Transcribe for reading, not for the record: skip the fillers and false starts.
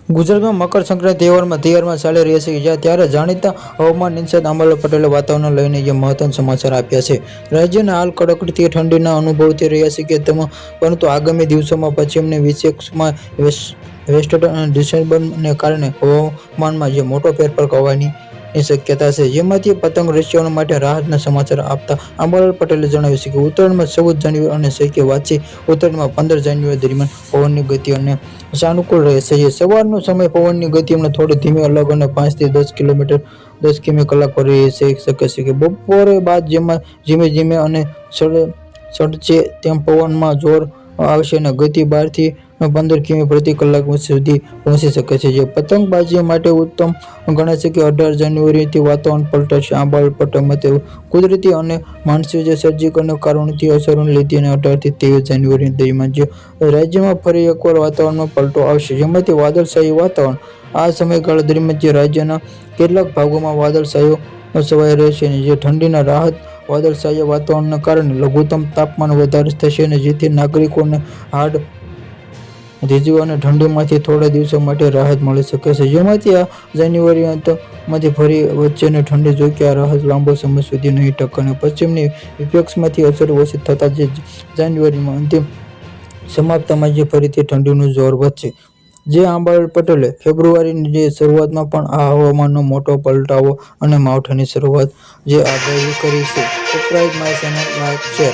ગુજરાતમાં મકર સંક્રાંતિ તહેવારમાં તૈયારમાં ચાલી રહ્યા છે જ્યાં ત્યારે જાણીતા હવામાન નિષ્ણાત અંબાલાલ પટેલે વાતાવરણ લઈને જે મહત્વના સમાચાર આપ્યા છે। રાજ્યના હાલ કડકડતી ઠંડીના અનુભવ થઈ રહ્યા છે કે પરંતુ આગામી દિવસોમાં પશ્ચિમની વિક્ષેપમાં વેસ્ટર્ન અને ડિસ્ટર્બન્સને કારણે હવામાનમાં જે મોટો ફેરફાર થવાની શક્યતા છે, જેમાંથી પતંગ રસિયાઓ માટે રાહતના સમાચાર આપતા અંબાલાલ પટેલે જણાવ્યું છે કે ઉત્તરાયણમાં 14 જાન્યુઆરી અને શક્ય વાંચી ઉત્તરાયણમાં 15 જાન્યુઆરી દરમિયાન પવનની ગતિ અને સાનુકૂળ રહેશે। સવારનો સમય પવનની ગતિ થોડી ધીમી અલગ અને 5 થી 10 કિલોમીટર 10 કિમી કલાક પર રહી શકે છે। બપોરે બાદ જેમાં ધીમે ધીમે અને સડચે તેમ પવનમાં જોર આવશે અને ગતિ 12 થી 15 કિમી પ્રતિ કલાક સુધી પહોંચી શકે છે, જે પતંગબાજી માટે ઉત્તમ ગણાય છે। 18 જાન્યુઆરીથી વાતાવરણ પલટાશે। અંબાલાલ પટેલ મતે કુદરતી અને માનવીય સર્જિકલ કારણોથી અસરોને લીધે 18 થી 23 જાન્યુઆરી દરમિયાન રાજ્યમાં ફરી એકવાર વાતાવરણમાં પલટો આવશે, જેમાંથી વાદળછાયું વાતાવરણ આ સમયગાળા દરમિયાન રાજ્યના કેટલાક ભાગોમાં વાદળછાયો છવાઈ રહેશે, જે ઠંડીના રાહત વાદળછાયા વાતાવરણના કારણે લઘુત્તમ તાપમાન વધારે થશે, જેથી નાગરિકોને હાડ ધીજવા અને ઠંડીમાંથી થોડા દિવસો માટે રાહત મળી શકે છે, જેમાંથી આ જાન્યુઆરી અંતમાંથી ફરી વચ્ચેની ઠંડી જોકે આ રાહત લાંબો સમય સુધી નહીં ટકે અને પશ્ચિમની વિક્ષેપમાંથી અસર ઓછી થતાં જાન્યુઆરીમાં અંતિમ સમાપ્તિમાં ફરીથી ઠંડીનું જોર વધશે। અંબાલાલ પટેલે ફેબ્રુઆરીની શરૂઆતમાં પણ આ હવામાનનો મોટો પલટાવો અને માવઠાની શરૂઆત આગાહી કરી છે। Subscribe my channel, like, share.